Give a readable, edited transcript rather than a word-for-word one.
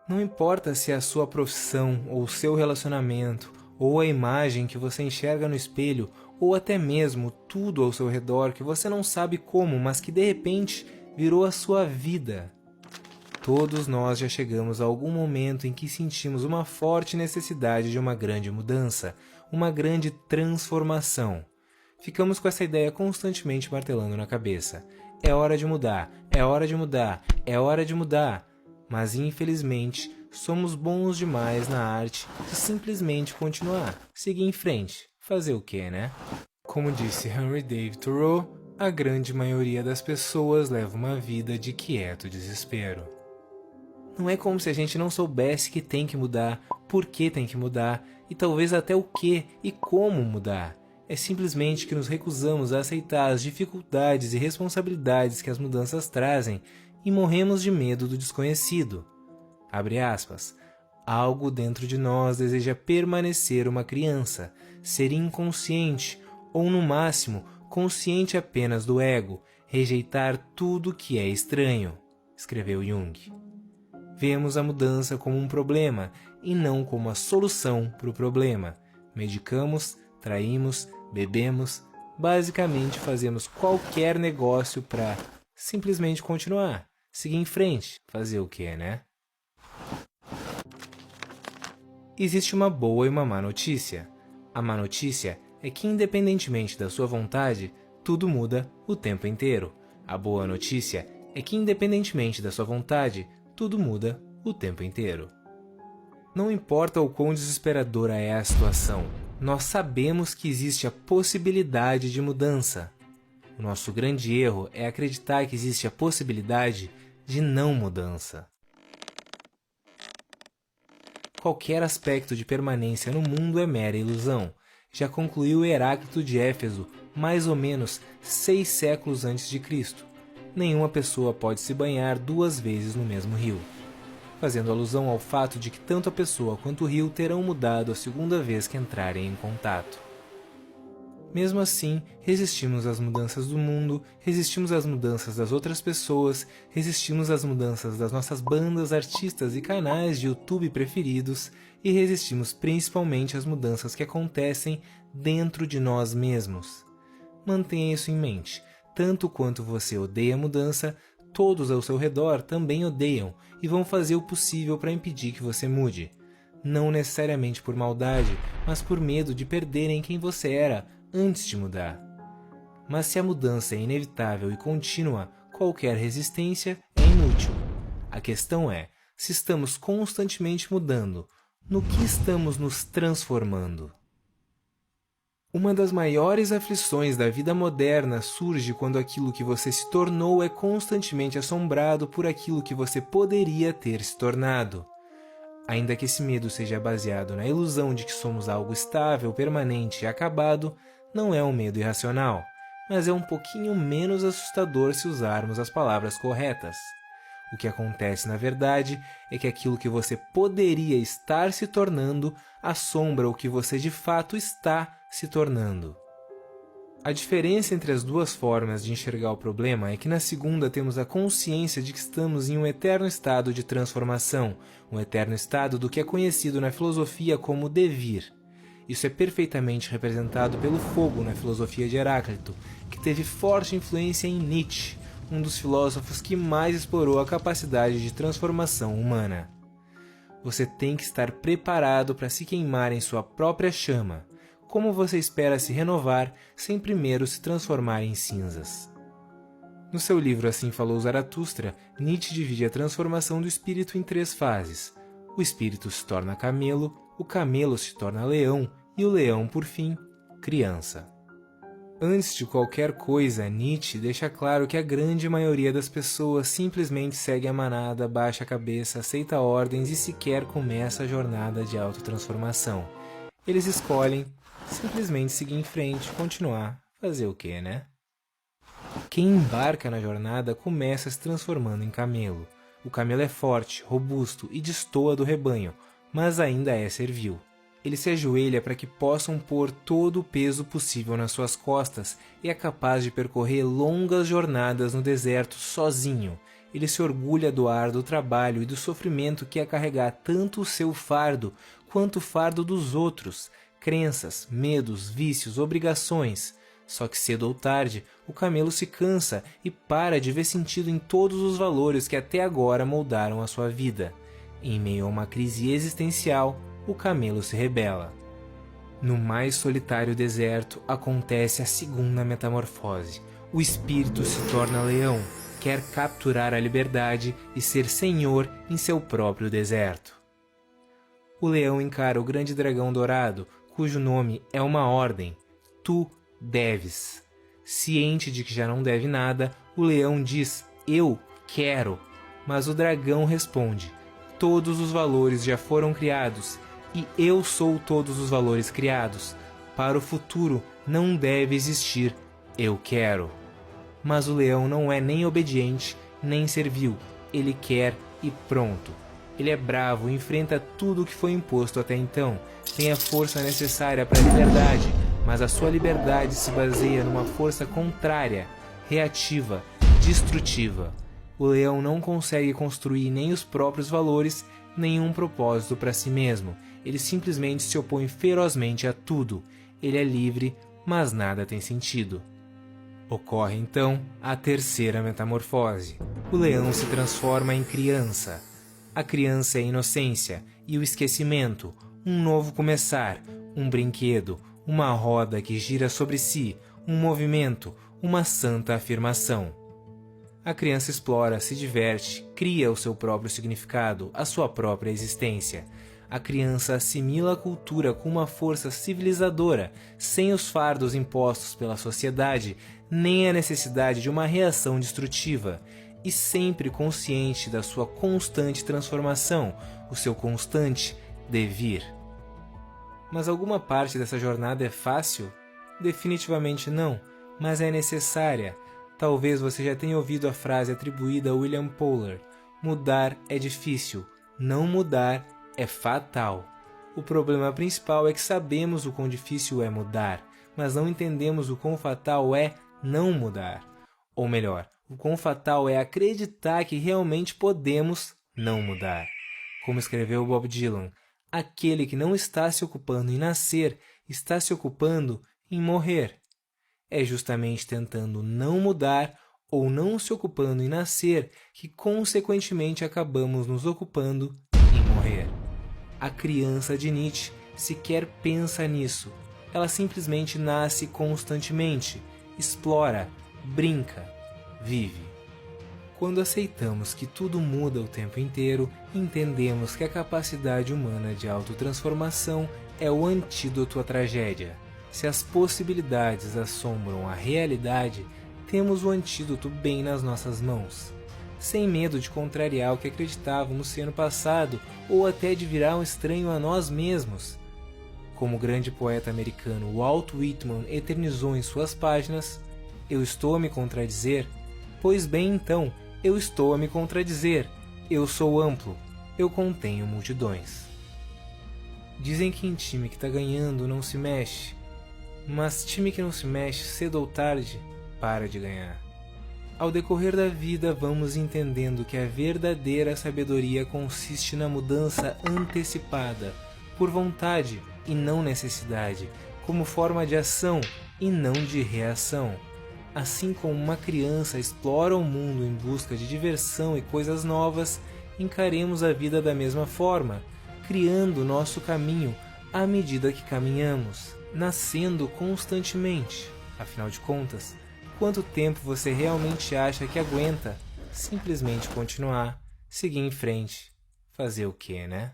Não importa se é a sua profissão, ou o seu relacionamento, ou a imagem que você enxerga no espelho, ou até mesmo tudo ao seu redor que você não sabe como, mas que de repente virou a sua vida. Todos nós já chegamos a algum momento em que sentimos uma forte necessidade de uma grande mudança, uma grande transformação. Ficamos com essa ideia constantemente martelando na cabeça. É hora de mudar, é hora de mudar, é hora de mudar. Mas infelizmente, somos bons demais na arte de simplesmente continuar, seguir em frente. Fazer o quê, né? Como disse Henry David Thoreau, a grande maioria das pessoas leva uma vida de quieto desespero. Não é como se a gente não soubesse que tem que mudar, por que tem que mudar, e talvez até o que e como mudar. É simplesmente que nos recusamos a aceitar as dificuldades e responsabilidades que as mudanças trazem e morremos de medo do desconhecido. Abre aspas. Algo dentro de nós deseja permanecer uma criança, ser inconsciente, ou no máximo, consciente apenas do ego, rejeitar tudo que é estranho, escreveu Jung. Vemos a mudança como um problema e não como a solução para o problema. Medicamos, traímos, bebemos, basicamente fazemos qualquer negócio para simplesmente continuar, seguir em frente, fazer o quê, né? Existe uma boa e uma má notícia. A má notícia é que, independentemente da sua vontade, tudo muda o tempo inteiro. A boa notícia é que, independentemente da sua vontade, tudo muda o tempo inteiro. Não importa o quão desesperadora é a situação, nós sabemos que existe a possibilidade de mudança. O nosso grande erro é acreditar que existe a possibilidade de não mudança. Qualquer aspecto de permanência no mundo é mera ilusão. Já concluiu Heráclito de Éfeso, mais ou menos 6 séculos antes de Cristo. Nenhuma pessoa pode se banhar 2 vezes no mesmo rio, fazendo alusão ao fato de que tanto a pessoa quanto o rio terão mudado a segunda vez que entrarem em contato. Mesmo assim, resistimos às mudanças do mundo, resistimos às mudanças das outras pessoas, resistimos às mudanças das nossas bandas, artistas e canais de YouTube preferidos, e resistimos principalmente às mudanças que acontecem dentro de nós mesmos. Mantenha isso em mente. Tanto quanto você odeia a mudança, todos ao seu redor também odeiam e vão fazer o possível para impedir que você mude. Não necessariamente por maldade, mas por medo de perderem quem você era antes de mudar. Mas se a mudança é inevitável e contínua, qualquer resistência é inútil. A questão é, se estamos constantemente mudando, no que estamos nos transformando? Uma das maiores aflições da vida moderna surge quando aquilo que você se tornou é constantemente assombrado por aquilo que você poderia ter se tornado. Ainda que esse medo seja baseado na ilusão de que somos algo estável, permanente e acabado, não é um medo irracional, mas é um pouquinho menos assustador se usarmos as palavras corretas. O que acontece, na verdade, é que aquilo que você poderia estar se tornando assombra o que você de fato está se tornando. A diferença entre as duas formas de enxergar o problema é que na segunda temos a consciência de que estamos em um eterno estado de transformação, um eterno estado do que é conhecido na filosofia como devir. Isso é perfeitamente representado pelo fogo na filosofia de Heráclito, que teve forte influência em Nietzsche, um dos filósofos que mais explorou a capacidade de transformação humana. Você tem que estar preparado para se queimar em sua própria chama. Como você espera se renovar sem primeiro se transformar em cinzas? No seu livro Assim Falou Zaratustra, Nietzsche divide a transformação do espírito em 3 fases. O espírito se torna camelo, o camelo se torna leão e o leão, por fim, criança. Antes de qualquer coisa, Nietzsche deixa claro que a grande maioria das pessoas simplesmente segue a manada, baixa a cabeça, aceita ordens e sequer começa a jornada de autotransformação. Eles escolhem simplesmente seguir em frente, continuar, fazer o quê, né? Quem embarca na jornada começa se transformando em camelo. O camelo é forte, robusto e destoa do rebanho, mas ainda é servil. Ele se ajoelha para que possam pôr todo o peso possível nas suas costas e é capaz de percorrer longas jornadas no deserto sozinho. Ele se orgulha do árduo trabalho e do sofrimento que é carregar tanto o seu fardo quanto o fardo dos outros, crenças, medos, vícios, obrigações. Só que cedo ou tarde, o camelo se cansa e para de ver sentido em todos os valores que até agora moldaram a sua vida. Em meio a uma crise existencial, o camelo se rebela. No mais solitário deserto acontece a segunda metamorfose. O espírito se torna leão, quer capturar a liberdade e ser senhor em seu próprio deserto. O leão encara o grande dragão dourado, cujo nome é uma ordem: tu deves. Ciente de que já não deve nada, o leão diz: eu quero. Mas o dragão responde: todos os valores já foram criados, e eu sou todos os valores criados. Para o futuro não deve existir eu quero. Mas o leão não é nem obediente, nem servil. Ele quer e pronto. Ele é bravo e enfrenta tudo o que foi imposto até então. Tem a força necessária para a liberdade, mas a sua liberdade se baseia numa força contrária, reativa, destrutiva. O leão não consegue construir nem os próprios valores, nem um propósito para si mesmo. Ele simplesmente se opõe ferozmente a tudo. Ele é livre, mas nada tem sentido. Ocorre então a terceira metamorfose. O leão se transforma em criança. A criança é a inocência e o esquecimento, um novo começar, um brinquedo, uma roda que gira sobre si, um movimento, uma santa afirmação. A criança explora, se diverte, cria o seu próprio significado, a sua própria existência. A criança assimila a cultura com uma força civilizadora, sem os fardos impostos pela sociedade, nem a necessidade de uma reação destrutiva, e sempre consciente da sua constante transformação, o seu constante devir. Mas alguma parte dessa jornada é fácil? Definitivamente não, mas é necessária. Talvez você já tenha ouvido a frase atribuída a William Pollard: mudar é difícil, não mudar é fatal. O problema principal é que sabemos o quão difícil é mudar, mas não entendemos o quão fatal é não mudar. Ou melhor, o quão fatal é acreditar que realmente podemos não mudar. Como escreveu Bob Dylan, aquele que não está se ocupando em nascer, está se ocupando em morrer. É justamente tentando não mudar ou não se ocupando em nascer que consequentemente acabamos nos ocupando em morrer. A criança de Nietzsche sequer pensa nisso. Ela simplesmente nasce constantemente, explora, brinca, vive. Quando aceitamos que tudo muda o tempo inteiro, entendemos que a capacidade humana de autotransformação é o antídoto à tragédia. Se as possibilidades assombram a realidade, temos o antídoto bem nas nossas mãos. Sem medo de contrariar o que acreditávamos ser no passado ou até de virar um estranho a nós mesmos. Como o grande poeta americano Walt Whitman eternizou em suas páginas: eu estou a me contradizer? Pois bem, então, eu estou a me contradizer. Eu sou amplo, eu contenho multidões. Dizem que em time que está ganhando não se mexe, mas time que não se mexe, cedo ou tarde, para de ganhar. Ao decorrer da vida, vamos entendendo que a verdadeira sabedoria consiste na mudança antecipada, por vontade e não necessidade, como forma de ação e não de reação. Assim como uma criança explora o mundo em busca de diversão e coisas novas, encaremos a vida da mesma forma, criando nosso caminho à medida que caminhamos, nascendo constantemente. Afinal de contas, quanto tempo você realmente acha que aguenta simplesmente continuar, seguir em frente, fazer o quê, né?